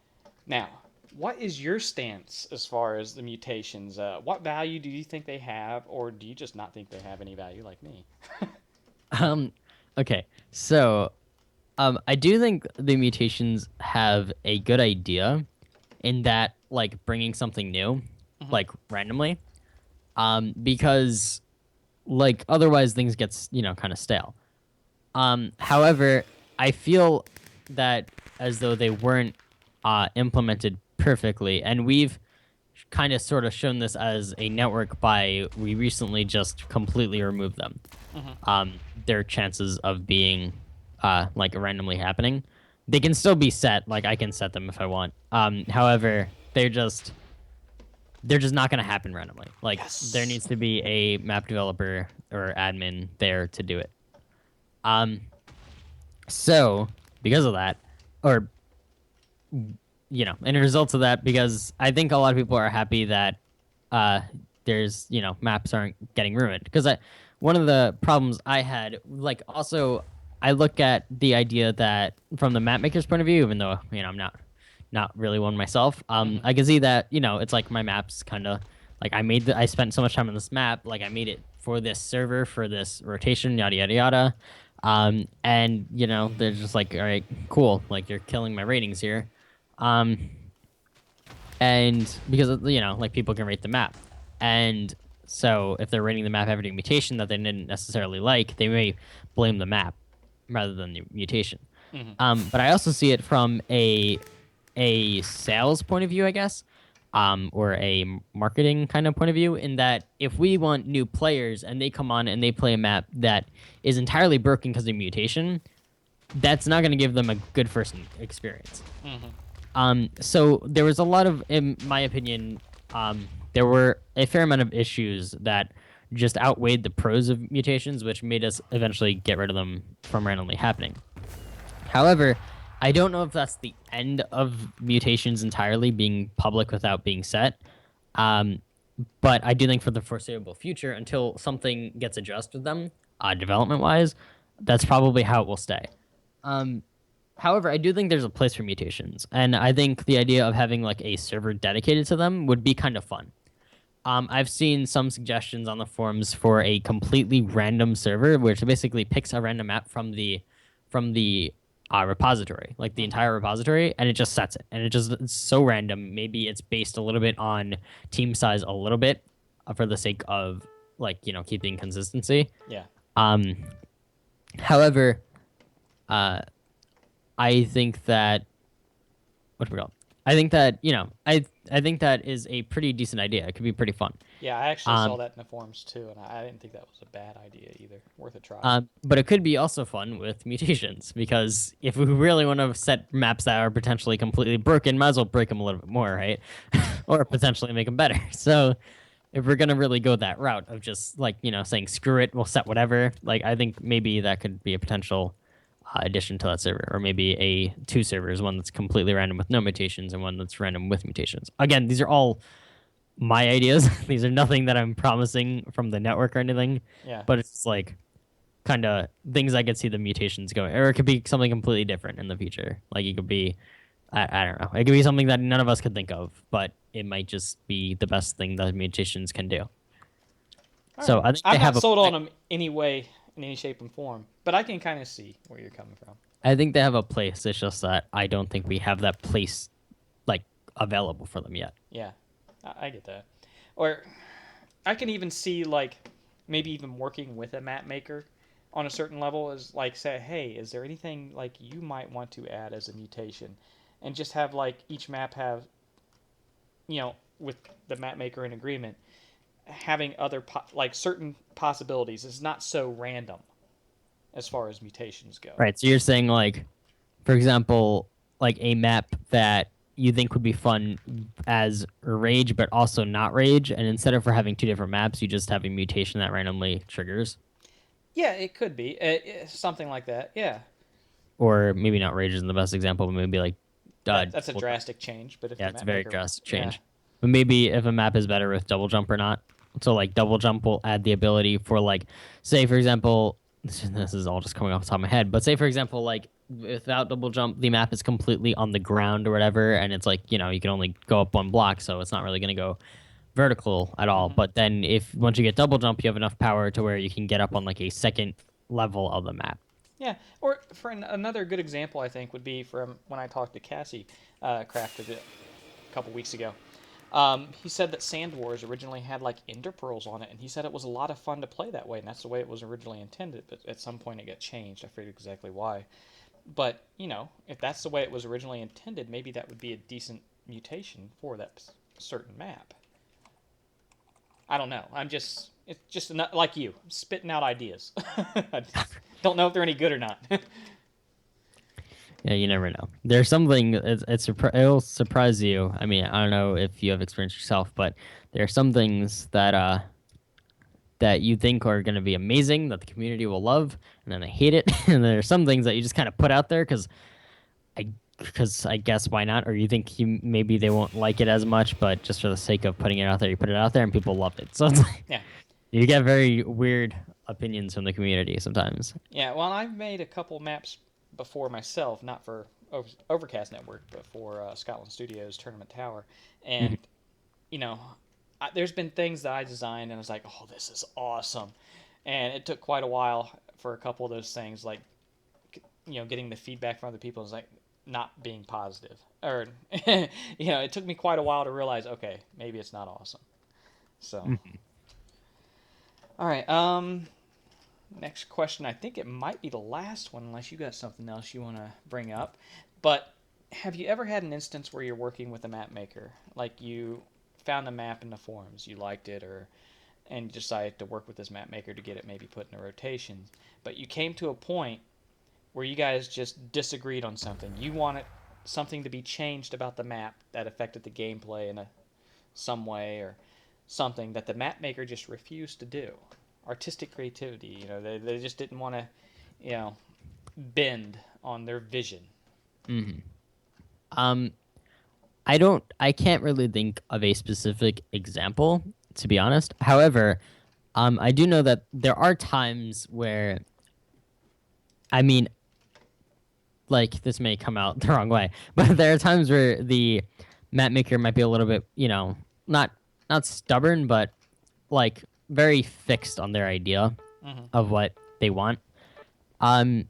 Now, what is your stance as far as the mutations? What value do you think they have, or do you just not think they have any value like me? Um, okay, so I do think the mutations have a good idea in that like bringing something new, Mm-hmm. like randomly, because like otherwise things gets kind of stale. However, I feel that as though they weren't implemented perfectly, and we've kind of sort of shown this as a network by we recently just completely removed them. Mm-hmm. Their chances of being like randomly happening, they can still be set. Like I can set them if I want. However, they're just not going to happen randomly. Like there Yes. needs to be a map developer or admin there to do it. Um, so because of that, or and a result of that, because I think a lot of people are happy that uh, there's maps aren't getting ruined. Because one of the problems I had, like also I look at the idea that from the map maker's point of view, even though I'm not really one myself, Mm-hmm. I can see that it's like my map's kind of like I spent so much time on this map, like I made it for this server for this rotation, yada yada yada. And they're just like, all right, cool, like you're killing my ratings here. Um, and because like people can rate the map, and so if they're rating the map having a mutation that they didn't necessarily like, they may blame the map rather than the mutation. Mm-hmm. But I also see it from a sales point of view, I guess, or a marketing kind of point of view, in that if we want new players and they come on and they play a map that is entirely broken because of mutation, that's not going to give them a good first experience. Mm-hmm. So there was a lot of, in my opinion, there were a fair amount of issues that just outweighed the pros of mutations, which made us eventually get rid of them from randomly happening. However, I don't know if that's the end of mutations entirely being public without being set. Um, but I do think for the foreseeable future, until something gets adjusted with them, development wise, that's probably how it will stay. Um, However, I do think there's a place for mutations, and I think the idea of having like a server dedicated to them would be kind of fun. I've seen some suggestions on the forums for a completely random server, which basically picks a random map from the repository, like the Mm-hmm. entire repository, and it just sets it, and it's so random. Maybe it's based a little bit on team size, a little bit, for the sake of like keeping consistency. Yeah. Um, however, uh, I think that what we call. I think that I think that is a pretty decent idea. It could be pretty fun. Yeah, I actually saw Um, that in the forums too, and I didn't think that was a bad idea either. Worth a try. but it could be also fun with mutations because if we really want to set maps that are potentially completely broken, might as well break them a little bit more, right? Or potentially make them better. So if we're gonna really go that route of just like saying screw it, we'll set whatever. Like I think maybe that could be a potential addition to that server, or maybe a two servers, one that's completely random with no mutations and one that's random with mutations. Again, these are all my ideas. These are nothing that I'm promising from the network or anything, Yeah. but it's like kind of things I could see the mutations going, or it could be something completely different in the future. Like it could be, I don't know, it could be something that none of us could think of, but it might just be the best thing that mutations can do. All So right. I think they I'm not have a, sold on them any way, in any shape and form, but I can kind of see where you're coming from. I think they have a place. It's just that I don't think we have that place like available for them yet. Yeah, I get that. Or I can even see like maybe even working with a map maker on a certain level is like say, hey, is there anything like you might want to add as a mutation, and just have like each map have with the map maker in agreement having other like certain possibilities. It's not so random as far as mutations go. Right. So you're saying like, for example, like a map that you think would be fun as rage, but also not rage, and instead of for having two different maps, you just have a mutation that randomly triggers, Yeah, it could be something like that. Yeah, or maybe not rage isn't the best example, but maybe like, that's a double jump. drastic change. But if Yeah, the it's a map very maker, drastic yeah, change. But maybe if a map is better with double jump or not. So like double jump will add the ability for like, say for example, this is all just coming off the top of my head, but say for example like without double jump, the map is completely on the ground or whatever, and it's like you can only go up one block, so it's not really gonna go vertical at all. hmm But then if once you get double jump, you have enough power to where you can get up on like a second level of the map. yeah. Or for another good example, I think would be from when I talked to Cassie Crafted it a couple weeks ago. He said that Sand Wars originally had like ender pearls on it, and he said it was a lot of fun to play that way, and that's the way it was originally intended. But at some point, it got changed. I forget exactly why. But if that's the way it was originally intended, maybe that would be a decent mutation for that certain map. I don't know. It's just like you spitting out ideas. I don't know if they're any good or not. Yeah, you never know. There's something it'll surprise you. I mean, I don't know if you have experience yourself, but there are some things that you think are going to be amazing that the community will love, and then they hate it. And there are some things that you just kind of put out there I because I guess why not? Or you think maybe they won't like it as much, but just for the sake of putting it out there, you put it out there, and people loved it. So it's like Yeah. you get very weird opinions from the community sometimes. Yeah, well, I've made a couple maps before myself, not for Overcast Network, but for Scotland Studios Tournament Tower. Mhm. And, you know, there's been things that I designed and I was like, oh, this is awesome. And it took quite a while for a couple of those things, like, getting the feedback from other people is like not being positive. Or, it took me quite a while to realize, okay, maybe it's not awesome. So, Mhm. all right. Next question. I think it might be the last one, unless you got something else you want to bring up. But have you ever had an instance where you're working with a map maker, like you found a map in the forums, you liked it, or and you decided to work with this map maker to get it maybe put in a rotation, but you came to a point where you guys just disagreed on something. You wanted something to be changed about the map that affected the gameplay in some way, or something that the map maker just refused to do. Artistic creativity, they just didn't want to, you know, bend on their vision. Mhm. Um, I can't really think of a specific example, to be honest. However, I do know that there are times where, I mean, like this may come out the wrong way, but there are times where the map maker might be a little bit, not not stubborn, but like very fixed on their idea Mm-hmm. of what they want. Um,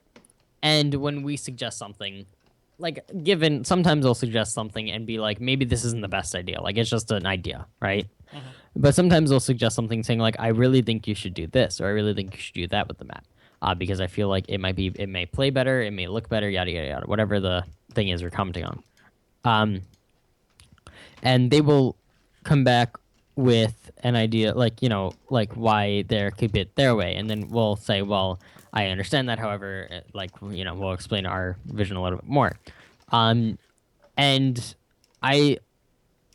And when we suggest something, like given sometimes they'll suggest something and be like, maybe this isn't the best idea. Like it's just an idea, right? Hmm. But sometimes they'll suggest something saying like, I really think you should do this, or I really think you should do that with the map. Because I feel like it may play better, it may look better, yada yada yada, whatever the thing is we're commenting on. Um, and they will come back with an idea like like why they're keep it their way, and then we'll say, well, I understand that, however, like we'll explain our vision a little bit more. um and i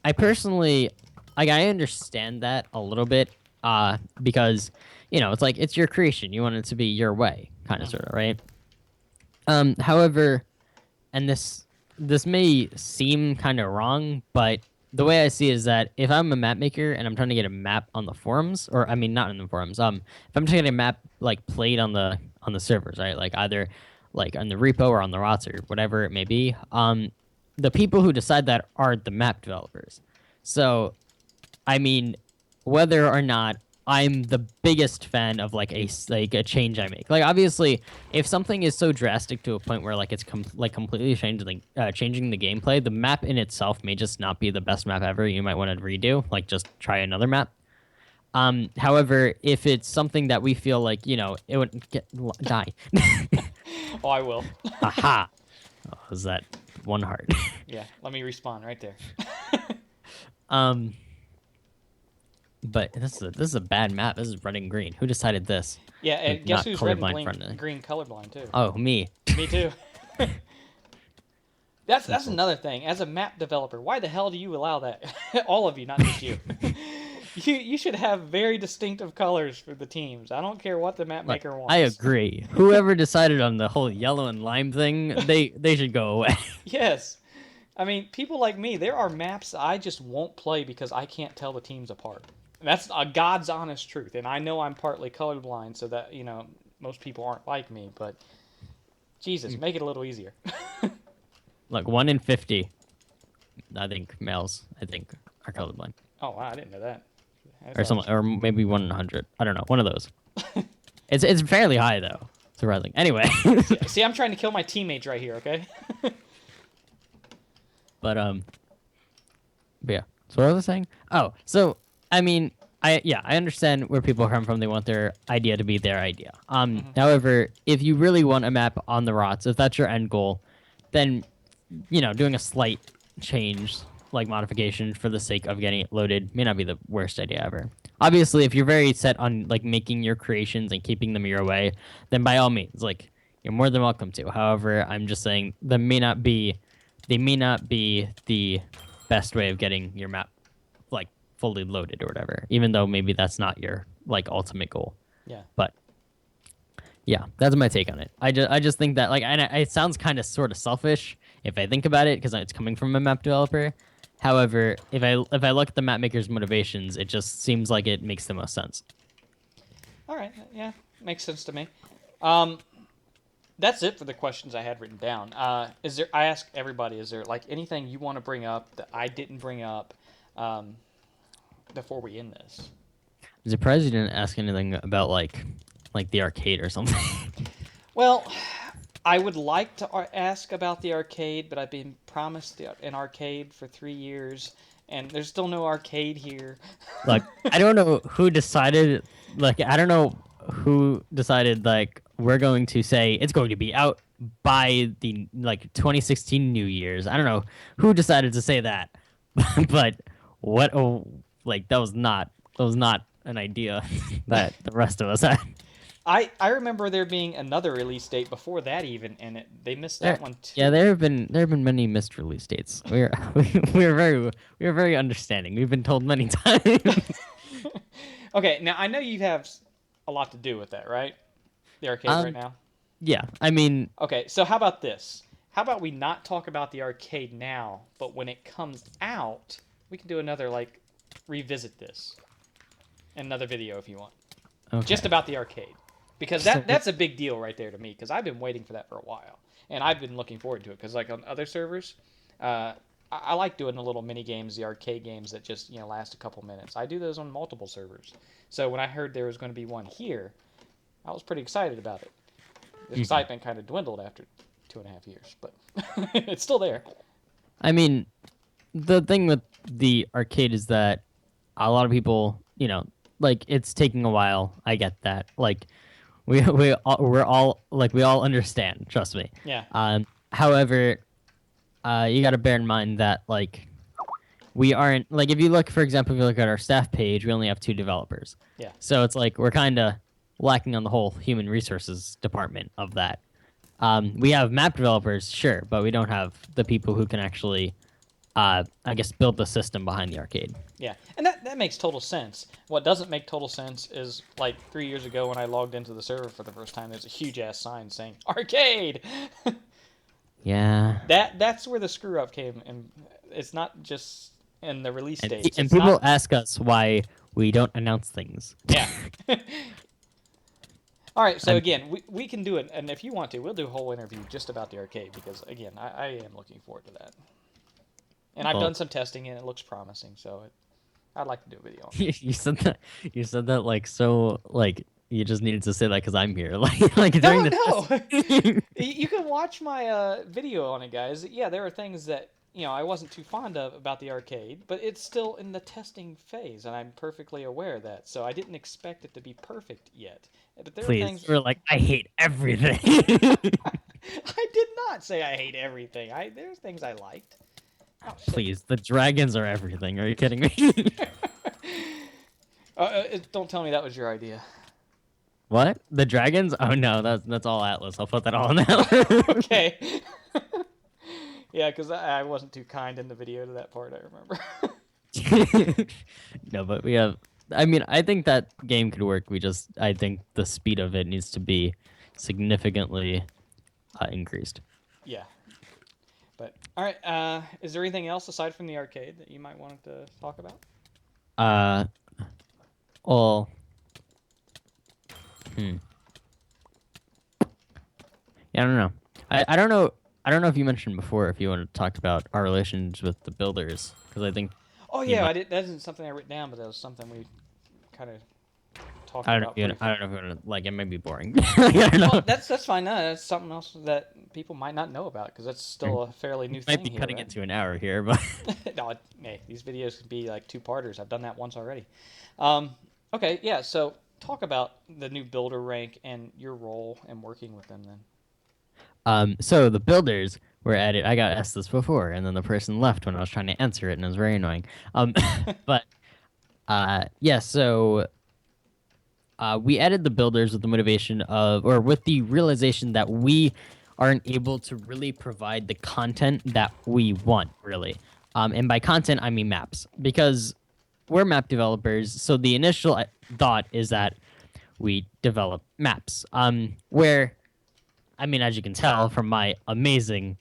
I personally, like, I understand that a little bit, because it's like it's your creation, you want it to be your way, kind of, Hmm. sort of, right? However, and this may seem kind of wrong, but the way I see it is that if I'm a map maker and I'm trying to get a map on the forums, or I mean not in the forums, if I'm trying to get a map like played on the servers, right? Like either like on the repo or on the rots or whatever it may be, the people who decide that are the map developers. So I mean, whether or not I'm the biggest fan of like a change I make. Like obviously, if something is so drastic to a point where like it's like completely changing the gameplay, the map in itself may just not be the best map ever. You might want to redo, like just try another map. However, if it's something that we feel like it would die. Oh, I will. Aha! Oh, was that one heart? Yeah, let me respawn right there. um, but this is a bad map. This is red and green. Who decided this? Yeah, Like and guess not who's red and colorblind friendly. green colorblind too? Oh, me. Me too. That's People. another thing. As a map developer, why the hell do you allow that? All of you, not just you. You should have very distinctive colors for the teams. I don't care what the map Like maker I wants. agree. Whoever decided on the whole yellow and lime thing, they should go away. Yes. I mean, people like me, there are maps I just won't play because I can't tell the teams apart. And that's a God's honest truth. And I know I'm partly colorblind, so that, most people aren't like me, but Jesus, make it a little easier. Look, 1 in 50, I think males, are colorblind, Oh, wow, I didn't know that. That's or some, honest. or maybe 1 in 100. I don't know, one of those. It's fairly high though. Surprising. Anyway, See, I'm trying to kill my teammates right here, okay? but But yeah. So what was I saying? Oh, so I mean, I understand where people come from. They want their idea to be their idea. Hmm. However, if you really want a map on the rots, if that's your end goal, then doing a slight change, like modification for the sake of getting it loaded, may not be the worst idea ever. Obviously, if you're very set on like making your creations and keeping them your way, then by all means, like you're more than welcome to. However, I'm just saying they may not be the best way of getting your map like fully loaded or whatever, even though maybe that's not your like ultimate goal. Yeah. But yeah, that's my take on it. I just think that like, and it sounds kind of sort of selfish if I think about it because it's coming from a map developer. However, if I look at the map maker's motivations, it just seems like it makes the most sense. All right. Yeah, makes sense to me. Um, that's it for the questions I had written down. Is there? I asked everybody. Is there like anything you want to bring up that I didn't bring up um, before we end this? I'm surprised you didn't ask anything about like the arcade or something. Well, I would like to ask about the arcade, but I've been promised an arcade for 3 years, and there's still no arcade here. Like I don't know who decided. Like I don't know who decided like we're going to say it's going to be out by the like 2016 New Year's. I don't know who decided to say that, but what? Oh, like that was not an idea that the rest of us had. I remember there being another release date before that even, and they missed that one Yeah, too. there have been many missed release dates. We are very understanding. We've been told many times. Okay, now I know you have a lot to do with that, right? The arcade right um, now. yeah, I mean, Okay, so how about this? How about we not talk about the arcade now, but when it comes out, we can do another like revisit this in another video if you want, just okay. about the arcade, because So that's a big deal right there to me because I've been waiting for that for a while and I've been looking forward to it because like on other servers, I like doing the little mini games, the arcade games that just last a couple minutes. I do those on multiple servers, so when I heard there was going to be one here, I was pretty excited about it. the excitement kind of dwindled after 2.5 years, but it's still there. I mean, the thing with the arcade is that a lot of people, like it's taking a while. I get that. Like we're all like we all understand. Trust me. Yeah. However, you got to bear in mind that like we aren't like if you look, for example, if you look at our staff page, we only have 2 developers. Yeah. So it's like we're kind of lacking on the whole human resources department of that. We have map developers, sure, but we don't have the people who can actually, I guess, build the system behind the arcade. Yeah, and that makes total sense. What doesn't make total sense is like 3 years ago when I logged into the server for the first time, there's a huge ass sign saying arcade. Yeah. That's where the screw up came, and it's not just in the release And, dates. and It's people not. ask us why we don't announce things. Yeah. All right, so I'm, again, we can do it, and if you want to, we'll do a whole interview just about the arcade because again, I am looking forward to that. And I've done well, some testing and it looks promising, so I'd like to do a video on it. you said that. You said that like so like you just needed to say that because I'm here. Like during No, the no. test. You can watch my video on it, guys. Yeah, there are things that I wasn't too fond of about the arcade, but it's still in the testing phase, and I'm perfectly aware of that. So I didn't expect it to be perfect yet. But there are Please, things. we're like I hate everything. I did not say I hate everything. There's things I liked. Oh shit. Please, the dragons are everything. Are you kidding me? Don't tell me that was your idea. What? The dragons? Oh no, that's all Atlas. I'll put that all in Atlas. Okay. Yeah, because I wasn't too kind in the video to that part, I remember. No, but we have. I mean, I think that game could work. I think the speed of it needs to be significantly increased. Yeah. But, all right, is there anything else aside from the arcade that you might want to talk about? Uh, well, hmm. Yeah, I don't know. I don't know. I don't know if you mentioned before if you want to talk about our relations with the builders because I think Oh, you yeah, might. that isn't something I wrote down, but that was something we kind of talked I don't know. about If you, briefly. I don't know if you want to like. It might be boring. I don't Well, know. that's fine. No, that's something else that people might not know about because that's still a fairly new Might thing be here, cutting right? it to an hour here, but No, hey, these videos can be like two-parters. I've done that once already. Okay, yeah. So talk about the new builder rank and your role in working with them. Then. so the builders were at it. I got asked this before, and then the person left when I was trying to answer it, and it was very annoying. But yeah. So we added the builders with the motivation of, or with the realization that we aren't able to really provide the content that we want, really. And by content, I mean maps, because we're map developers. So the initial thought is that we develop maps. Where, I mean, as you can tell from my amazing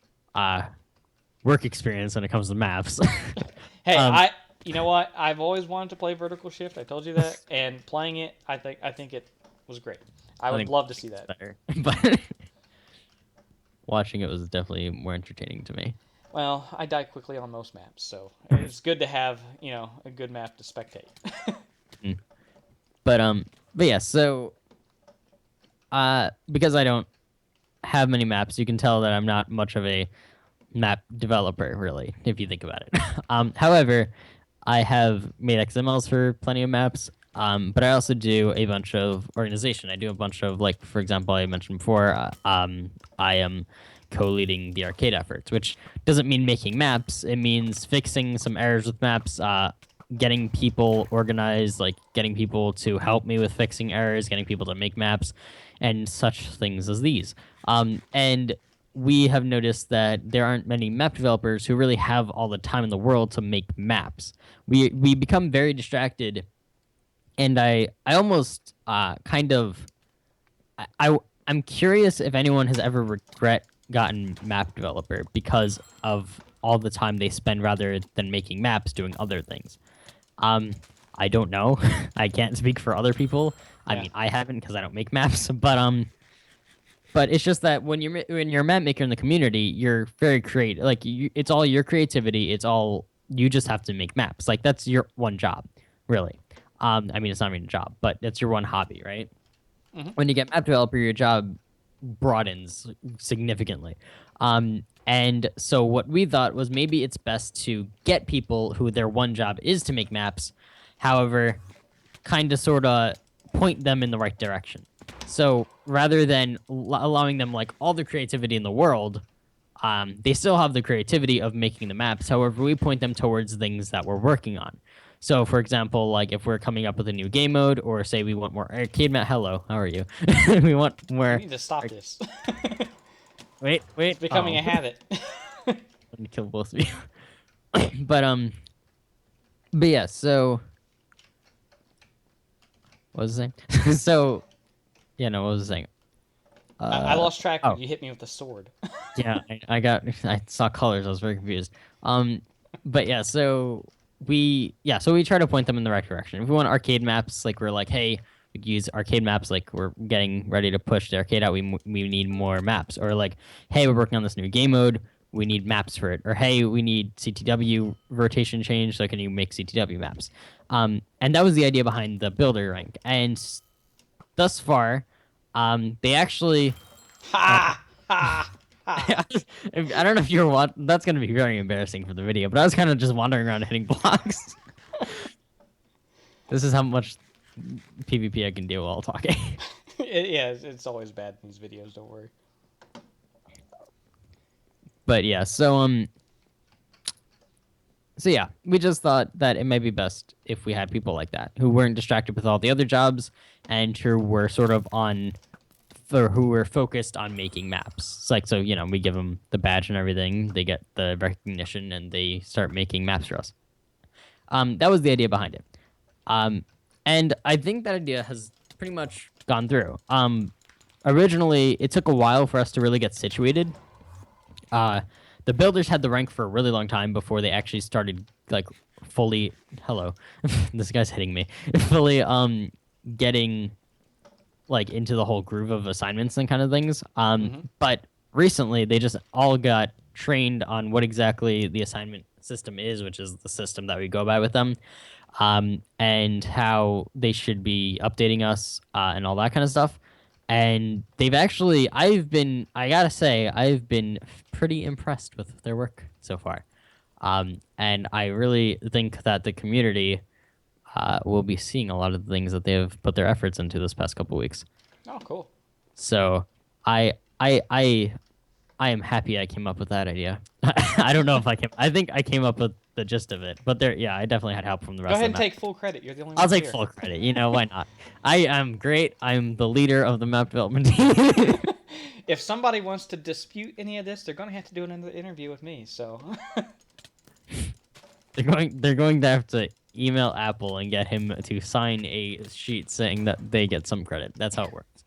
work experience when it comes to maps. Hey, um, you know what? I've always wanted to play Vertical Shift. I told you that, and playing it, I think it was great. I I would think love to see that. better, but watching it was definitely more entertaining to me. Well, I die quickly on most maps, so it's good to have a good map to spectate. Mm. But yeah, so because I don't have many maps, you can tell that I'm not much of a map developer, really, if you think about it. However, I have made XMLs for plenty of maps, but I also do a bunch of organization. I do a bunch of, like, for example, I mentioned before, I am co-leading the arcade efforts, which doesn't mean making maps. It means fixing some errors with maps, getting people organized, like getting people to help me with fixing errors, getting people to make maps, and such things as these. And we have noticed that there aren't many map developers who really have all the time in the world to make maps. We become very distracted, and I almost kind of I'm curious if anyone has ever gotten map developer because of all the time they spend rather than making maps doing other things. Um, I don't know. I can't speak for other people. I Yeah. mean, I haven't because I don't make maps, but it's just that when you're a map maker in the community, you're very creative. Like it's all your creativity. It's all you just have to make maps. Like that's your one job, really. I mean, it's not even a job, but it's your one hobby, right? Hmm. When you get map developer, your job broadens significantly. And so what we thought was maybe it's best to get people who their one job is to make maps, however, kind of sort of point them in the right direction. So rather than allowing them like all the creativity in the world, they still have the creativity of making the maps. However, we point them towards things that we're working on. So, for example, like if we're coming up with a new game mode, or say we want more arcade map. Hello, how are you? We want We more. need to stop this. Wait, It's wait. becoming Oh, a habit. let me kill both of you. but but yeah. So what was I saying? So yeah, no, what was I saying? I Uh lost track when oh, you hit me with the sword. yeah, I saw colors. I was very confused. Um, but yeah, so we try to point them in the right direction. If we want arcade maps, like we're like, hey, we use arcade maps. Like we're getting ready to push the arcade out. We need more maps. Or like, hey, we're working on this new game mode. We need maps for it. Or hey, we need CTW rotation change. So can you make CTW maps? And that was the idea behind the builder rank. And thus far, they actually Ha! Ha! Ha! I don't know if you're That's gonna be very embarrassing for the video, but I was kind of just wandering around hitting blocks. This is how much PvP I can do while talking. Yeah, it's always bad in these videos. Don't worry. But yeah, so yeah, we just thought that it might be best if we had people like that who weren't distracted with all the other jobs and who were sort of on for who were focused on making maps. It's like, so we give them the badge and everything, they get the recognition, and they start making maps for us. That was the idea behind it. Um, and I think that idea has pretty much gone through. Originally, it took a while for us to really get situated. Uh, the builders had the rank for a really long time before they actually started like fully. Hello, this guy's hitting me. Fully getting like into the whole groove of assignments and kind of things. Mm-hmm. But recently they just all got trained on what exactly the assignment system is, which is the system that we go by with them, and how they should be updating us and all that kind of stuff. And I gotta say, I've been pretty impressed with their work so far. And I really think that the community will be seeing a lot of the things that they've put their efforts into this past couple weeks. Oh, cool. So I I I I am happy I came up with that idea. I don't know if I came. I think I came up with the gist of it, but yeah, I definitely had help from the Go rest ahead of and the map. take full credit. You're the only I'll one take here. full credit. Why not? I am great. I'm the leader of the map development team. If somebody wants to dispute any of this, they're going to have to do another interview with me. So, They're going to have to email Apple and get him to sign a sheet saying that they get some credit. That's how it works.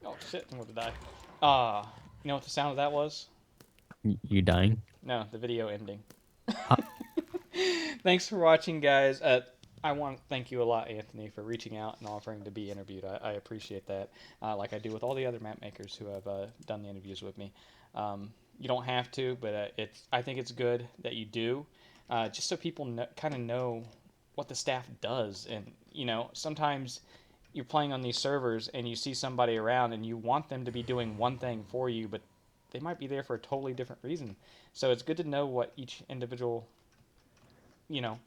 oh shit, I'm going to die. You know what the sound of that was? You dying? No, the video ending. Uh, Thanks for watching, guys. I want to thank you a lot, Anthony, for reaching out and offering to be interviewed. I appreciate that, like I do with all the other map makers who have done the interviews with me. You don't have to, but I think it's good that you do, just so people kind of know what the staff does. And sometimes you're playing on these servers and you see somebody around and you want them to be doing one thing for you, but they might be there for a totally different reason. So it's good to know what each individual, you know,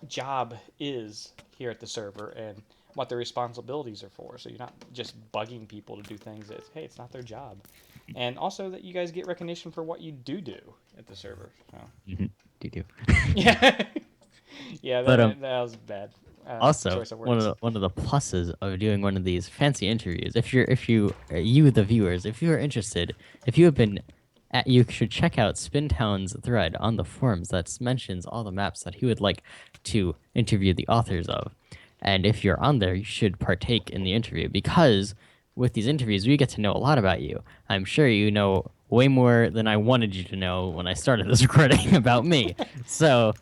job is here at the server and what their responsibilities are for. So you're not just bugging people to do things that, hey, it's not their job. And also that you guys get recognition for what you do at the server. So. mhm, you do. Yeah. Yeah, But that was bad. also, Choice of words. one of the pluses of doing one of these fancy interviews, if you the viewers, if you are interested, if you have been you should check out Spintown's thread on the forums that mentions all the maps that he would like to interview the authors of. And if you're on there, you should partake in the interview because with these interviews, we get to know a lot about you. I'm sure you know way more than I wanted you to know when I started this recording about me. So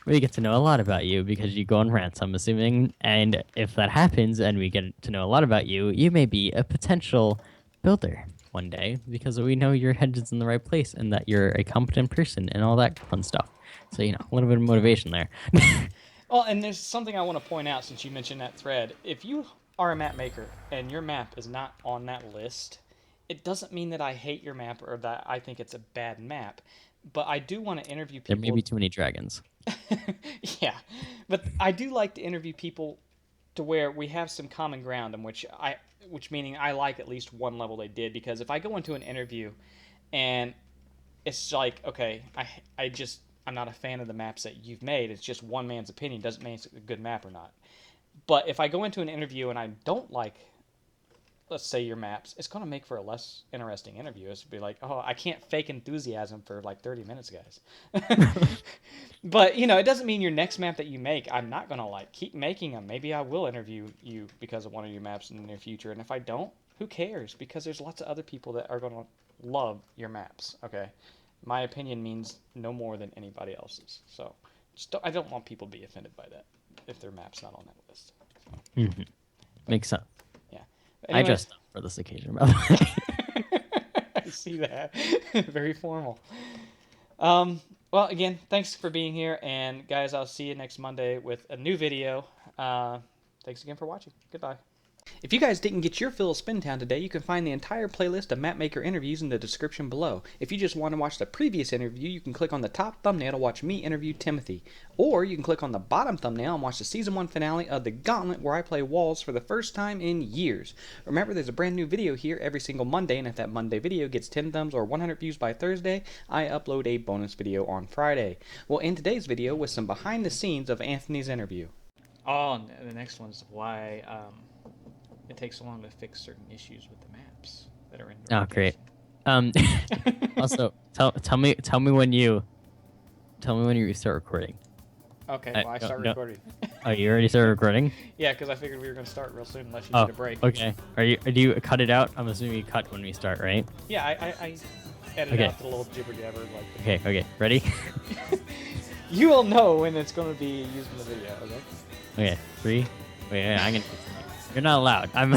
we get to know a lot about you because you go on rants, I'm assuming. And if that happens and we get to know a lot about you, you may be a potential builder one day because we know your head is in the right place and that you're a competent person and all that fun stuff. So, a little bit of motivation there. Well, and there's something I want to point out since you mentioned that thread. If you are a map maker and your map is not on that list, it doesn't mean that I hate your map or that I think it's a bad map. But I do want to interview There may people. be too many dragons. Yeah, but I do like to interview people to where we have some common ground in which meaning I like at least one level they did, because if I go into an interview and it's like, okay, I'm not a fan of the maps that you've made. It's just one man's opinion. Doesn't mean it's a good map or not. But if I go into an interview and I don't like, let's say, your maps, it's going to make for a less interesting interview. It's to be like, oh, I can't fake enthusiasm for like 30 minutes, guys. But it doesn't mean your next map that you make, I'm not going to like keep making them. Maybe I will interview you because of one of your maps in the near future. And if I don't, who cares? Because there's lots of other people that are going to love your maps. Okay. My opinion means no more than anybody else's. So I don't want people to be offended by that if their map's not on that list. So, Mm-hmm. Makes sense. yeah. I dressed up for this occasion, by the way. I see that. Very formal. Well, again, thanks for being here. And, guys, I'll see you next Monday with a new video. Thanks again for watching. Goodbye. If you guys didn't get your fill of Spintown today, you can find the entire playlist of Mapmaker interviews in the description below. If you just want to watch the previous interview, you can click on the top thumbnail to watch me interview Timothy. Or you can click on the bottom thumbnail and watch the Season 1 finale of The Gauntlet, where I play Walls for the first time in years. Remember, there's a brand new video here every single Monday, and if that Monday video gets 10 thumbs or 100 views by Thursday, I upload a bonus video on Friday. We'll end today's video with some behind the scenes of Anthony's interview. Oh, and the next one's why it takes so long to fix certain issues with the maps that are in the great. Also, tell me when you start recording. Okay, well, I start recording. Oh, you already started recording? Yeah, because I figured we were going to start real soon unless you need a break. Okay. Do you cut it out? I'm assuming you cut when we start, right? Yeah, I edit out the little jibber jabber. Like Okay. Ready? You will know when it's going to be used in the video, okay? Okay, 3. Wait, I'm going to... You're not allowed. I'm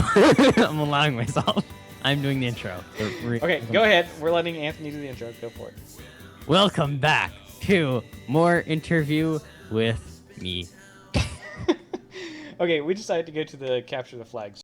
allowing myself. I'm doing the intro. Okay, go ahead. We're letting Anthony do the intro. Go for it. Welcome back to more interview with me. Okay, we decided to go to the capture the flags.